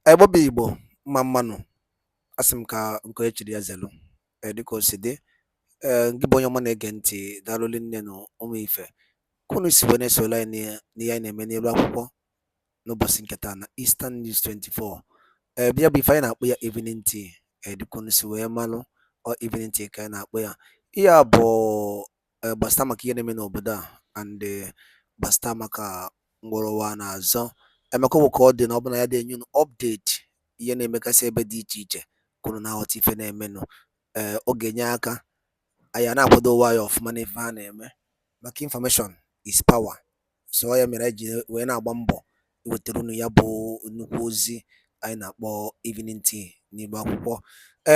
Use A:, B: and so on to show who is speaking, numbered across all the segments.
A: Ebobi Igbo mmanụ asị m ka nke echiri ya zelu dịka o si dị gị bụ onye ọma na-ege ntị daalụli nne na ụmụ ife kunu si wee na-esola anyị n'ihe anyị na-eme n'elu akwụkwọ n'ụbọchị nke taa na Eastern News 24 bịa bụ ife anyị na-akpọ ya evening tea dịka unu si wee malụ ọ evening tea ka anyị na-akpọ ya ihe a bụ gbasịta maka ihe na-eme n'obodo a and gbasịta maka ngwụrụwa na-azọ emeka bụ ka ọ dị na ọbụla ya dị enye unu update ihe na-emegasị ebe dị iche iche kwuru na aghọta ife na-emenụ ọ ga-enye aka anyị na-akwado ụwa ya ọfụma n'ife ha na-eme maka information is power so ya mere anyị ji wee na-agba mbọ iwetara unu ya bụ nnukwu ozi anyị na-akpọ evening tea n'Igbo akwụkwọ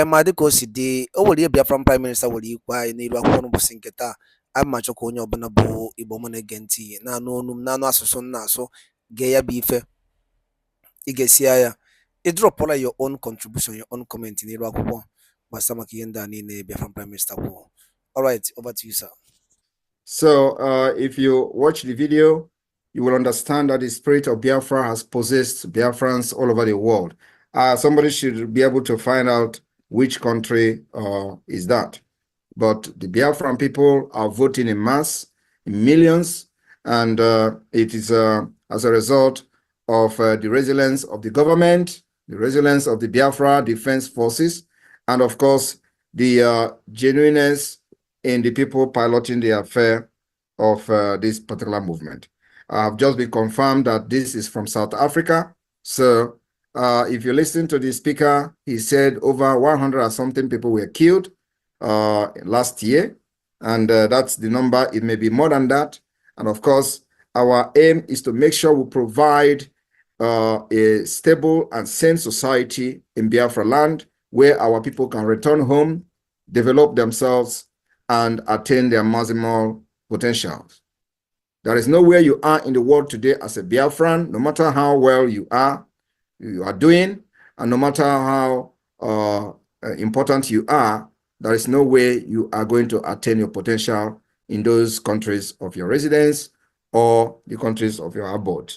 A: ma dịka o si dị o nwere ihe Biafran prime minista nwere ikwu anyị n'elu akwụkwọ n'ụbọchị nke taa a ma chọkwa onye ọbụla bụ Igbo ọma na-ege ntị na-anụ olu m na-anụ asụsụ m na-asụ gee ya bụ ife ị ga-esi ya ịdrọpụla your own contribution, your own comment n'elu akwụkwọ gbasara maka ihe ndị a niile Biafran prime minister kwuo. All right, over to you, sir.
B: So if you watch the video, you will understand that the spirit of Biafra has possessed Biafrans all over the world. Somebody should be able to find out which country is that. But the Biafran people are voting in mass, in millions, and it is as a result of the resilience of the government, the resilience of the Biafra Defense Forces, and of course, the genuineness in the people piloting the affair of this particular movement. I've just been confirmed that this is from South Africa. So if you listen to the speaker, he said over 100 or something people were killed last year. And that's the number. It may be more than that. And of course, our aim is to make sure we provide a stable and sane society in Biafra land where our people can return home, develop themselves, and attain their maximal potentials. There is nowhere you are in the world today as a Biafran, no matter how well you are doing, and no matter how important you are, there is no way you are going to attain your potential in those countries of your residence or the countries of your abode.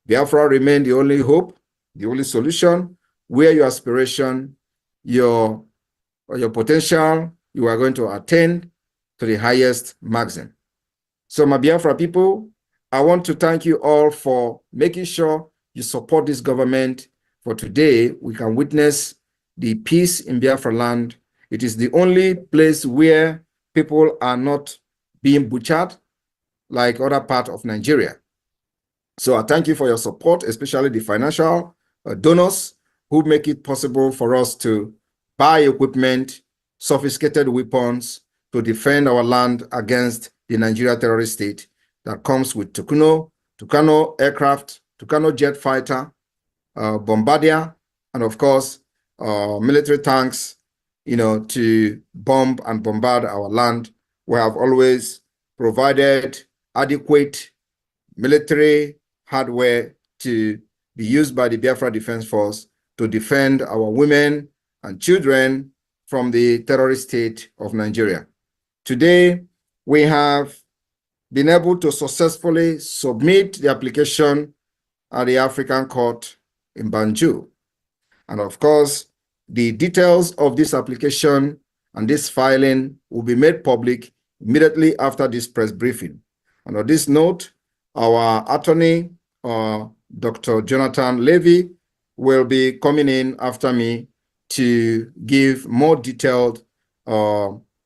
B: Biafra remain the only hope, the only solution, where your aspiration, your potential, you are going to attain to the highest maximum. So my Biafra people, I want to thank you all for making sure you support this government. For today, we can witness the peace in Biafra land. It is the only place where people are not being butchered like other parts of Nigeria. So I thank you for your support, especially the financial donors who make it possible for us to buy equipment, sophisticated weapons to defend our land against the Nigeria terrorist state that comes with Tucano aircraft, Tucano jet fighter, bombardier, and of course, military tanks, to bomb and bombard our land. We have always provided adequate military hardware to be used by the Biafra Defense Force to defend our women and children from the terrorist state of Nigeria. Today, we have been able to successfully submit the application at the African Court in Banjul. And of course, the details of this application and this filing will be made public immediately after this press briefing. And on this note, our attorney, Dr. Jonathan Levy, will be coming in after me to give more detailed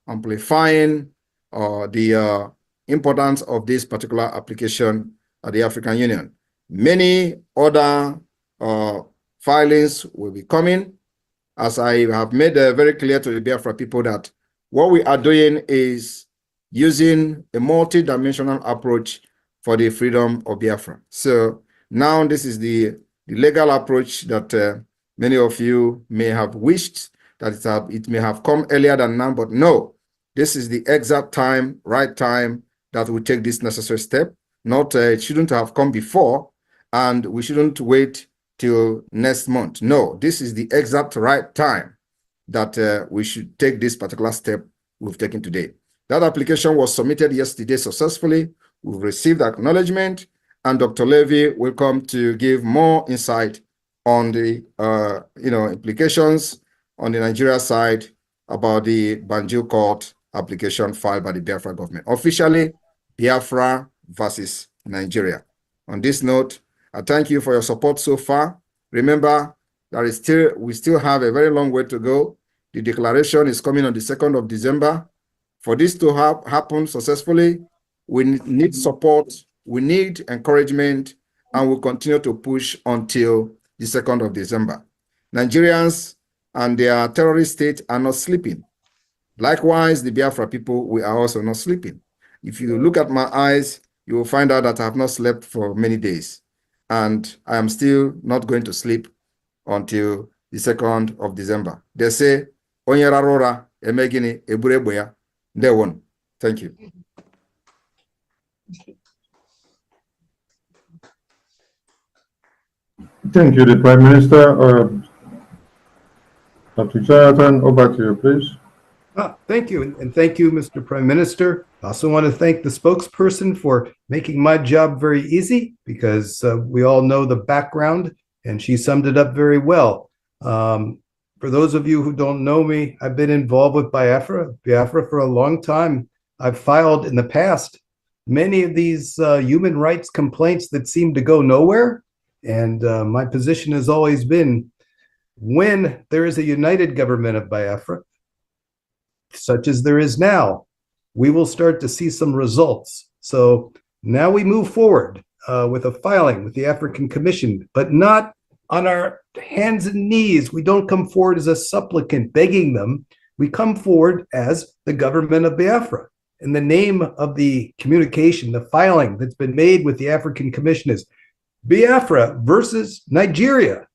B: amplifying the importance of this particular application at the African Union. Many other filings will be coming, as I have made very clear to the Biafra people that what we are doing is using a multi-dimensional approach for the freedom of Biafra. So now this is the legal approach that many of you may have wished that it may have come earlier than now, but no, this is the exact time, right time that we take this necessary step. Not it shouldn't have come before, and we shouldn't wait till next month. No, this is the exact right time that we should take this particular step we've taken today. That application was submitted yesterday successfully. We've received acknowledgement, and Dr. Levy will come to give more insight on the implications on the Nigeria side about the Banjul court application filed by the Biafra government. Officially, Biafra versus Nigeria. On this note, I thank you for your support so far. Remember, we still have a very long way to go. The declaration is coming on the 2nd of December. For this to happen successfully, we need support, we need encouragement, and we'll continue to push until the 2nd of December. Nigerians and their terrorist state are not sleeping. Likewise, the Biafra people, we are also not sleeping. If you look at my eyes, you will find out that I have not slept for many days. And I am still not going to sleep until the 2nd of December. They say, Onye rarora emegini ebureboya. They won. Thank you.
C: Thank you, the Prime Minister. Dr. Jonathan, over to you, please.
D: Thank you, and thank you, Mr. Prime Minister. I also want to thank the spokesperson for making my job very easy, because we all know the background, and she summed it up very well. For those of you who don't know me, I've been involved with Biafra for a long time. I've filed in the past many of these human rights complaints that seem to go nowhere. And my position has always been, when there is a united government of Biafra, such as there is now, we will start to see some results. So now we move forward with a filing with the African Commission, but not on our hands and knees. We don't come forward as a supplicant begging them. We come forward as the government of Biafra. And the name of the communication, the filing that's been made with the African Commission is Biafra versus Nigeria,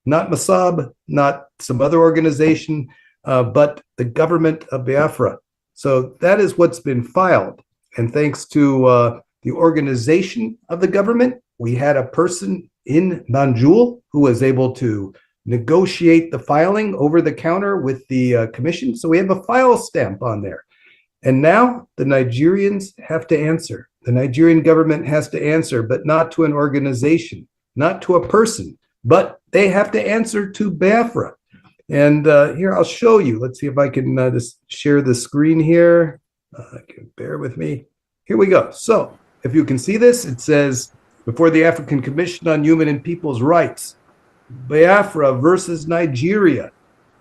D: not Masab, not some other organization, but the government of Biafra. So that is what's been filed. And thanks to the organization of the government, we had a person in Banjul who was able to negotiate the filing over the counter with the commission. So we have a file stamp on there. And now the Nigerians have to answer. The Nigerian government has to answer, but not to an organization, not to a person, but they have to answer to Biafra. And here, I'll show you. Let's see if I can just share the screen here. Bear with me. Here we go. So if you can see this, it says, before the African Commission on Human and People's Rights, Biafra versus Nigeria.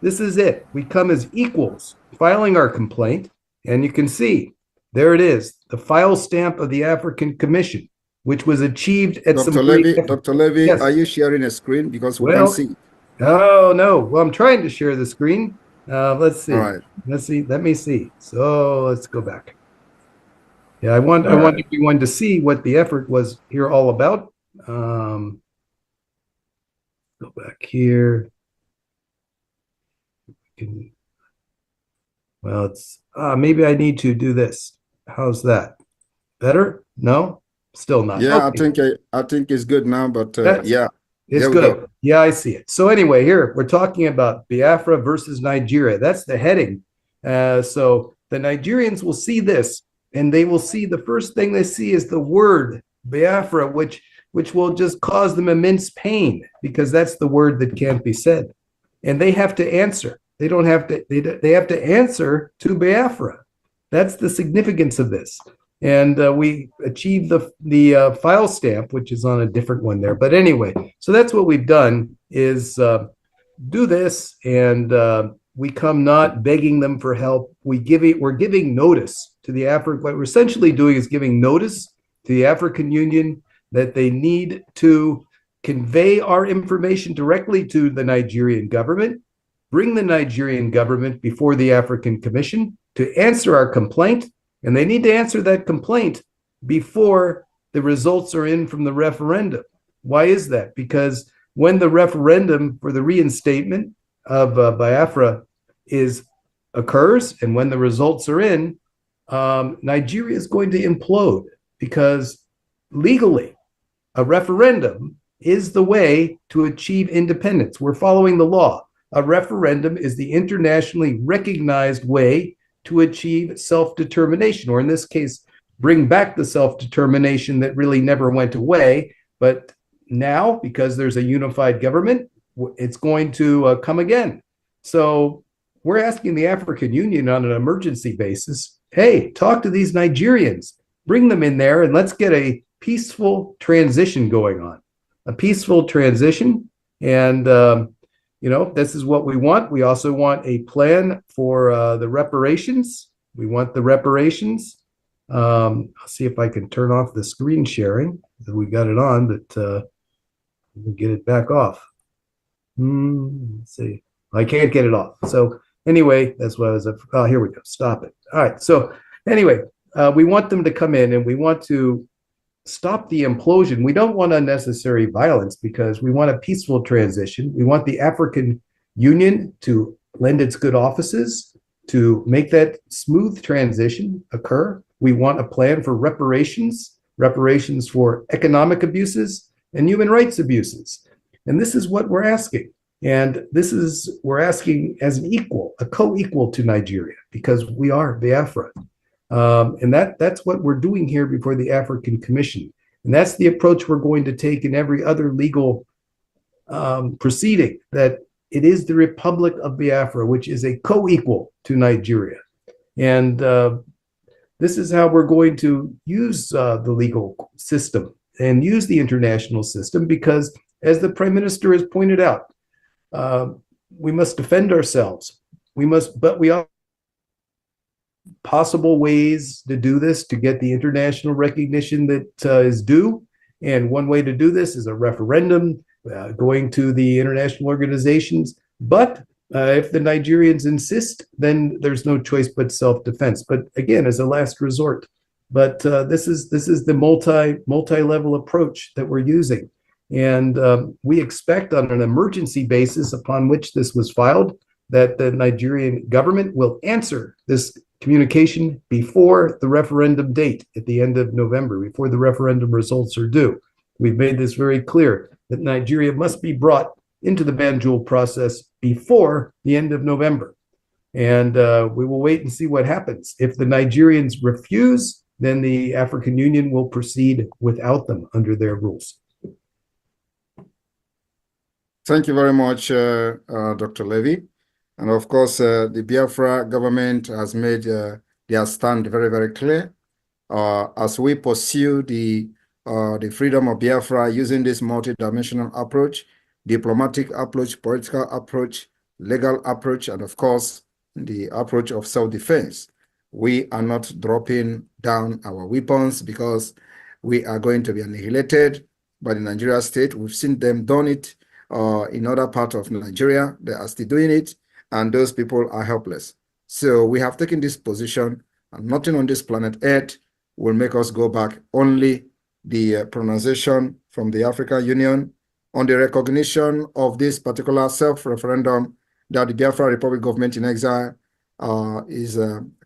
D: This is it. We come as equals, filing our complaint. And you can see, there it is, the file stamp of the African Commission, which was achieved at
B: Dr. Levy, Dr. Levy,
D: yes.
B: Are you sharing a screen? Because we can't see.
D: Oh, no. Well, I'm trying to share the screen. Let's see.
B: All right.
D: Let's see. Let me see. So let's go back. Yeah, I want everyone to see what the effort was here all about. Go back here. Well, it's maybe I need to do this. How's that? Better? No, still not.
B: Yeah,
D: okay.
B: I think it's good now. But yeah,
D: it's good. Yeah, I see it. So anyway, here we're talking about Biafra versus Nigeria. That's the heading. So the Nigerians will see this, and they will see the first thing they see is the word Biafra, which will just cause them immense pain, because that's the word that can't be said, and they have to answer. They don't have to. They have to answer to Biafra. That's the significance of this. And we achieved the file stamp, which is on a different one there. But anyway, so that's what we've done is do this, and we come not begging them for help. We're giving notice to the African. What we're essentially doing is giving notice to the African Union that they need to convey our information directly to the Nigerian government, bring the Nigerian government before the African Commission to answer our complaint. And they need to answer that complaint before the results are in from the referendum. Why is that? Because when the referendum for the reinstatement of Biafra occurs, and when the results are in, Nigeria is going to implode, because legally, a referendum is the way to achieve independence. We're following the law. A referendum is the internationally recognized way to achieve self-determination, or in this case, bring back the self-determination that really never went away, but now, because there's a unified government, it's going to come again. So we're asking the African Union on an emergency basis, hey, talk to these Nigerians, bring them in there, and let's get a peaceful transition going on. A peaceful transition. And, this is what we want. We also want a plan for the reparations. We want the reparations. I'll see if I can turn off the screen sharing. We got it on, but we'll get it back off. Let's see. I can't get it off. So anyway, that's what I was. Oh, here we go. Stop it. All right. So anyway, we want them to come in and we want to stop the implosion. We don't want unnecessary violence because we want a peaceful transition. We want the African Union to lend its good offices to make that smooth transition occur. We want a plan for reparations for economic abuses and human rights abuses. And this is what we're asking. And we're asking as an equal, a co-equal to Nigeria, because we are Biafra. And that's what we're doing here before the African Commission. And that's the approach we're going to take in every other legal proceeding, that it is the Republic of Biafra, which is a co-equal to Nigeria. And this is how we're going to use the legal system and use the international system, because as the Prime Minister has pointed out, we must defend ourselves. But we are possible ways to do this to get the international recognition that is due. And one way to do this is a referendum, going to the international organizations. But if the Nigerians insist, then there's no choice but self-defense. But again, as a last resort. But this is the multi-level approach that we're using. And we expect on an emergency basis upon which this was filed that the Nigerian government will answer this communication before the referendum date at the end of November, before the referendum results are due. We've made this very clear that Nigeria must be brought into the Banjul process before the end of November. And we will wait and see what happens. If the Nigerians refuse, then the African Union will proceed without them under their rules.
B: Thank you very much, Dr. Levy. And of course, the Biafra government has made their stand very, very clear. As we pursue the freedom of Biafra using this multidimensional approach, diplomatic approach, political approach, legal approach, and of course, the approach of self-defense, we are not dropping down our weapons because we are going to be annihilated by the Nigeria state. We've seen them done it in other parts of Nigeria. They are still doing it, and those people are helpless. So we have taken this position, and nothing on this planet Earth will make us go back. Only the pronunciation from the African Union on the recognition of this particular self-referendum that the Biafra Republic government in exile is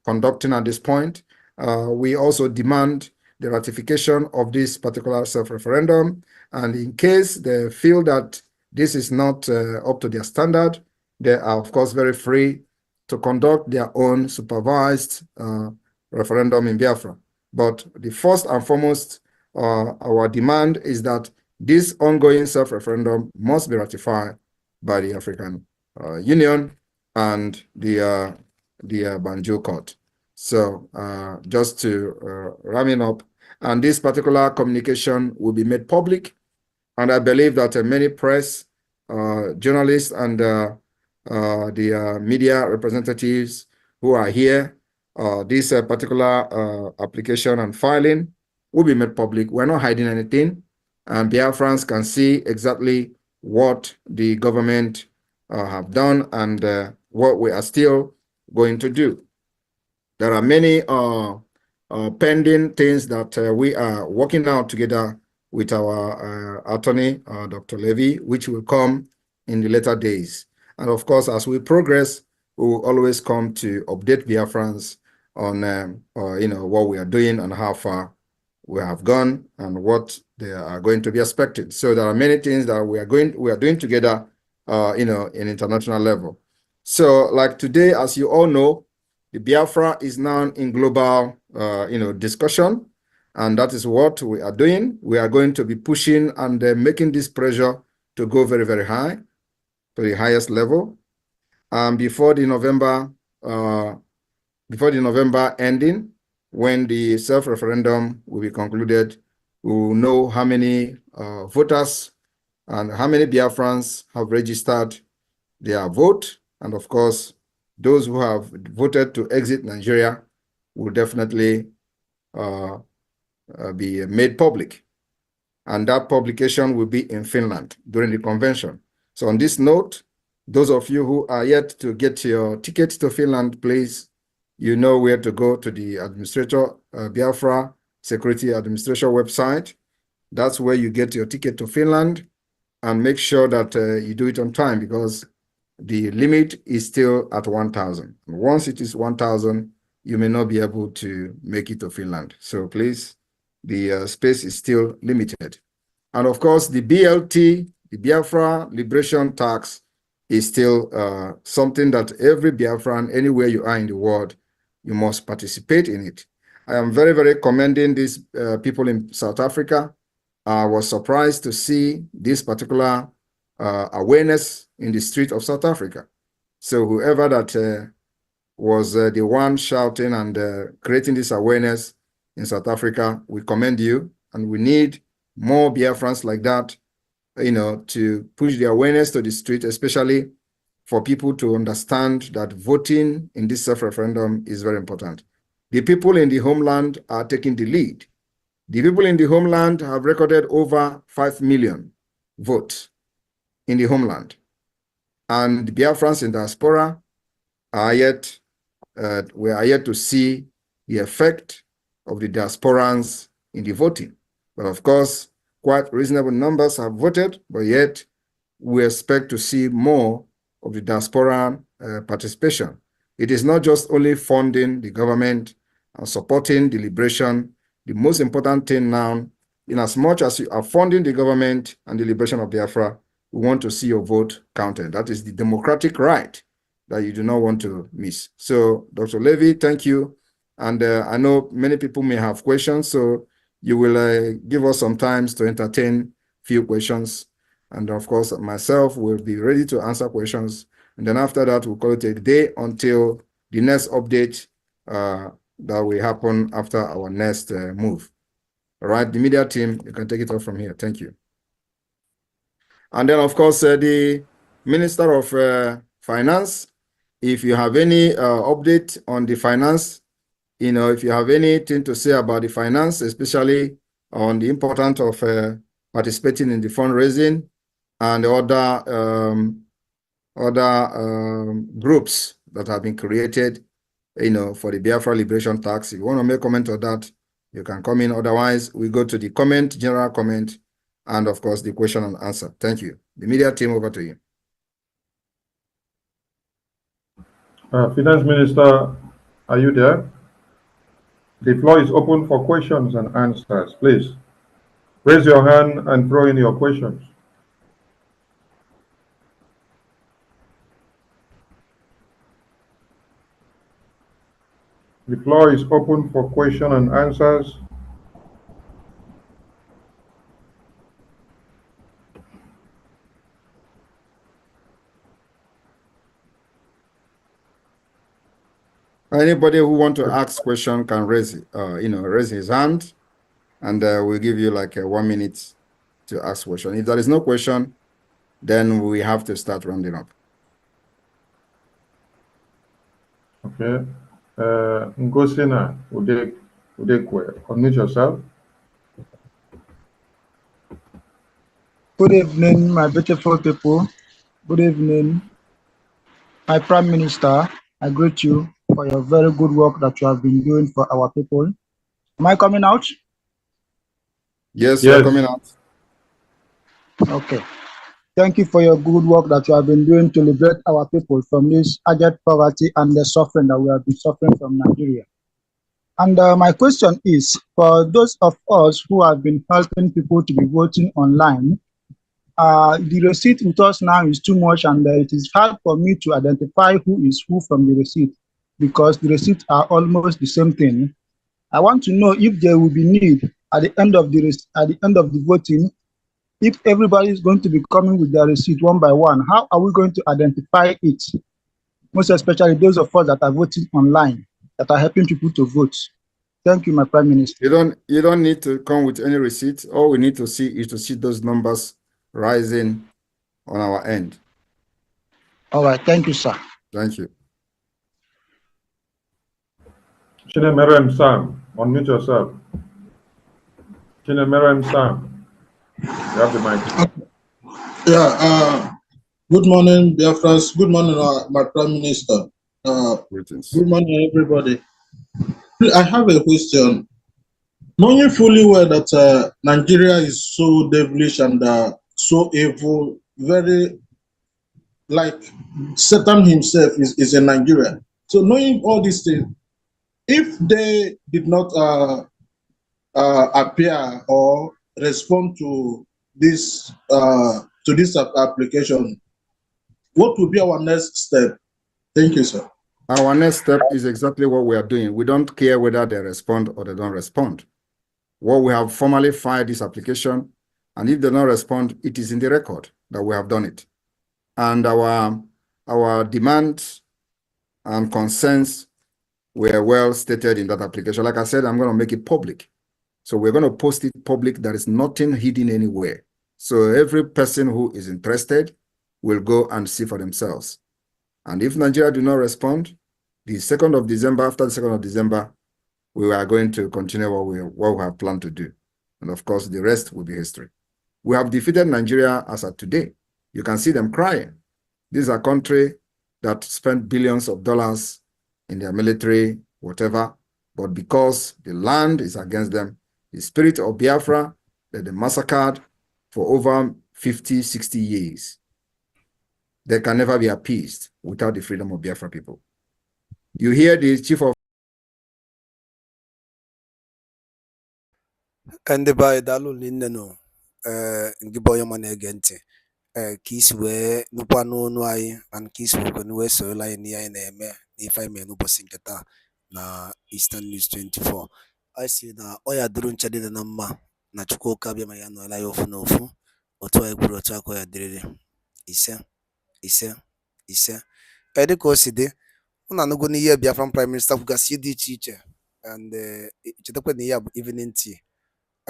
B: conducting at this point. We also demand the ratification of this particular self-referendum, and in case they feel that this is not up to their standard, they are, of course, very free to conduct their own supervised referendum in Biafra. But the first and foremost, our demand is that this ongoing self-referendum must be ratified by the African Union and the Banjul court. So just to ram it up, and this particular communication will be made public, and I believe that many press, journalists, and the media representatives who are here, this particular application and filing will be made public. We're not hiding anything, and Biafrans can see exactly what the government have done and what we are still going to do. There are many pending things that we are working out together with our attorney, Dr. Levy, which will come in the later days. And of course, as we progress, we will always come to update Biafrans on what we are doing and how far we have gone and what they are going to be expected. So there are many things that we are doing together, in international level. So like today, as you all know, the Biafra is now in global, discussion. And that is what we are doing. We are going to be pushing and making this pressure to go very, very high, to the highest level. Before the November ending, when the self-referendum will be concluded, we will know how many voters and how many Biafrans have registered their vote. And of course, those who have voted to exit Nigeria will definitely be made public. And that publication will be in Finland during the convention. So on this note, those of you who are yet to get your ticket to Finland, please, you know where to go, to the administrator, Biafra Security Administration website. That's where you get your ticket to Finland, and make sure that you do it on time, because the limit is still at 1,000. Once it is 1,000, you may not be able to make it to Finland. So please, the space is still limited. And of course, the BLT, the Biafra Liberation Tax, is still something that every Biafran, anywhere you are in the world, you must participate in it. I am very, very commending these people in South Africa. I was surprised to see this particular awareness in the street of South Africa. So whoever that was the one shouting and creating this awareness in South Africa, we commend you, and we need more Biafrans like that, you know, to push the awareness to the street, especially for people to understand that voting in this self-referendum is very important. The people in the homeland are taking the lead. The people in the homeland have recorded over 5 million votes in the homeland. And the Biafrans in diaspora are yet, we are yet to see the effect of the diasporans in the voting. But of course, quite reasonable numbers have voted, but yet we expect to see more of the diaspora participation. It is not just only funding the government and supporting the liberation. The most important thing now, in as much as you are funding the government and the liberation of Biafra, we want to see your vote counted. That is the democratic right that you do not want to miss. So, Dr. Levy, thank you. And I know many people may have questions, so you will give us some time to entertain few questions. And of course, myself will be ready to answer questions. And then after that, we'll call it a day until the next update that will happen after our next move. All right, the media team, you can take it off from here. Thank you. And then, of course, the Minister of Finance, if you have any update on the finance, you know, if you have anything to say about the finance, especially on the importance of participating in the fundraising and other groups that have been created, you know, for the Biafra Liberation Tax. If you want to make a comment on that, you can come in. Otherwise, we go to the comment, general comment, and of course, the question and answer. Thank you. The media team, over to you.
C: Finance Minister, are you there? The floor is open for questions and answers. Please raise your hand and throw in your questions. The floor is open for question and answers.
B: Anybody who want to ask question can raise his hand, and we'll give you like 1 minute to ask question. If there is no question, then we have to start rounding up.
C: Okay. Ngosina Udekwe, unmute yourself.
E: Good evening, my beautiful people. Good evening, my Prime Minister. I greet you for your very good work that you have been doing for our people. Am I coming out?
B: Yes, you're coming out.
E: Okay. Thank you for your good work that you have been doing to liberate our people from this urgent poverty and the suffering that we have been suffering from Nigeria. And my question is, for those of us who have been helping people to be voting online, the receipt with us now is too much, and it is hard for me to identify who is who from the receipt, because the receipts are almost the same thing. I want to know if there will be need at the end of the voting. If everybody is going to be coming with their receipt one by one, how are we going to identify it? Most especially those of us that are voting online, that are helping people to vote. Thank you, my Prime Minister.
B: You don't need to come with any receipt. All we need to see is to see those numbers rising on our end.
E: All right, thank you, sir.
B: Thank you.
C: Chinemerem Sam, unmute yourself. Chinemerem Sam, you have the mic.
F: Yeah, good morning, BIAFRANS. Good morning, my Prime Minister.
B: Greetings.
F: Good morning, everybody. I have a question. Knowing fully well that Nigeria is so devilish and so evil, very like Satan himself is in Nigeria. So knowing all these things, if they did not appear or respond to this application, what will be our next step? Thank you, sir.
B: Our next step is exactly what we are doing. We don't care whether they respond or they don't respond. Well, we have formally filed this application, and if they don't respond, it is in the record that we have done it. And our demands and concerns were well stated in that application. Like I said, I'm going to make it public. So we're going to post it public. There is nothing hidden anywhere. So every person who is interested will go and see for themselves. And if Nigeria do not respond, the 2nd of December, after the 2nd of December, we are going to continue what we have planned to do. And of course, the rest will be history. We have defeated Nigeria as of today. You can see them crying. This is a country that spent billions of dollars in their military, whatever, but because the land is against them, the spirit of Biafra that they massacred for over 50, 60 years, they can never be appeased without the freedom of Biafra people. You hear the chief of
A: ndị be anyị daalụ nne nụ ngị bụ onye ọma na-ege ntị ka isi wee nụkwa n'onu anyị and ka isi wee sorola anyị n'ihe anyị na-eme n'ife anyị mere n'ụbọchị nke taa na Eastern News 24. anyị si na ọ ya dịrị nche dị na mma na Chukwuka abịa ma ya nọla ya ofu na ofu otu anyị kwuru otu aka ya dịrịrị ise ise ise dịka o si dị ụnụ anụgo n'ihe Biafran Prime Minister kwugasị dị iche iche and chetakwa na ihe a bụ evening tea.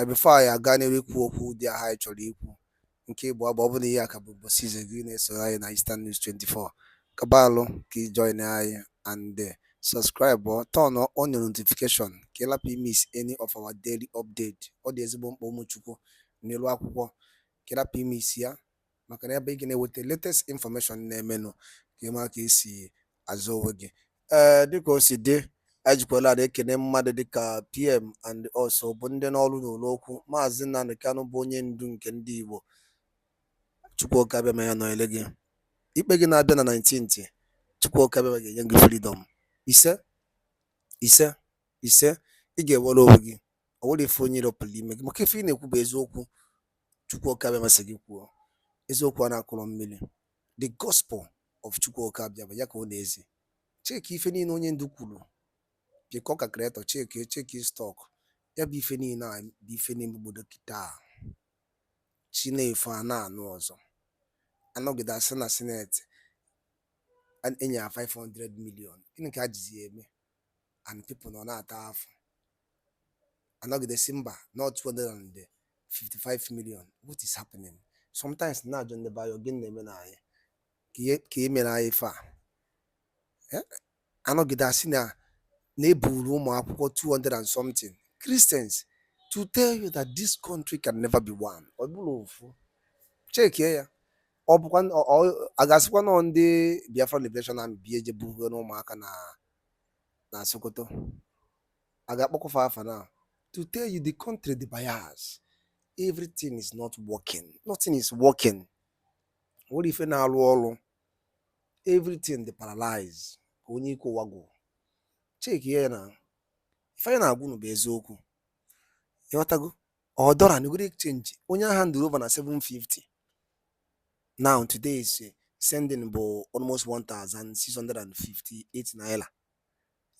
A: Before anyị aga n'elu ikwu okwu dị aha anyị chọrọ ikwu nke bụ ọ bụrụ ihe a ka bụ ụbọchị ize gị na-esoro anyị na Eastern News 24 kabalụ ka ị join anyị and subscribe or turn on your notification ka ịlapụ miss any of our daily update. Ọ dị ezigbo mkpa ụmụchukwu n'elu akwụkwọ ka ịlapụ miss ya maka na ebe ị ga-enweta latest information na-emenụ ka ịma ka esi azụ onwe gị dịka o si dị. anyị jikwala ada ekene mmadụ dịka PM and also bụ ndị n'ọrụ n'ụlọokwu Maazị Nnamdi Kanu bụ onye ndu nke ndị Igbo. Chukwuka abịa ma ya nọnyere gị ikpe gị na-abịa na 19th. Chukwuka abịa ga-enye gị freedom ise ise ise ị ga-ewere onwe gị ọ nwere ife onye ịrọpụrụ ime gị maka ife ị na-ekwu bụ eziokwu. Chukwuka abịa masị gị kwuo eziokwu a na-akụrọ mmiri. The gospel of Chukwuka abịa ya ka ọ na-ezi cheki ife niile onye ndu kwuru biko ka creator cheki stock ya bụ ife niile a bụ ife n'ime obodo kịta Chinefe a na-anụ ọzọ anọgide asị na senate enye ya 500 million gịnị ka a jizi eme and people nọ na-ata afọ anọgide si mba not 255 million. What is happening? Sometimes na-ajụ ndị bayo gịnị na-eme na anyị ka e mere anyị ife a anọgide asị na eburu ụmụ akwụkwọ 200 and something Christians to tell you that this country can never be one. Ọ bụrụ ofu chekie ya ọ bụkwa a ga-asịkwa nọ ndị Biafra Liberation Army bi eje bugo n'ụmụaka na Sokoto a ga-akpọkọfa afa na to tell you the country the bias everything is not working. Nothing is working. What ife na-alụ ọrụ everything dey paralyzed ka onye ike ụwa gwụ cheki ya na ife anyị na-agwụ bụ eziokwu ịghọtago $1 na exchange onye agha nduru over na 750 now today is sending bụ almost 1,658 naira.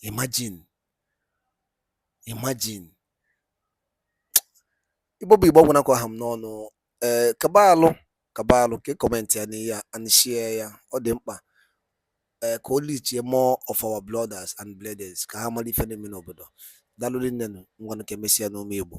A: Imagine Imagine. Igbo bụ Igbo gwụnakwa ha m n'ọnụ. Kabalụ ka comment ya n'ihe a and share ya. Ọ dị mkpa ka o lichie more of our blooders and bleeders ka ha mara ife na-eme n'obodo. Daalụ rinne nụ, ngwanụ ka emesịa n'ụmụ Igbo.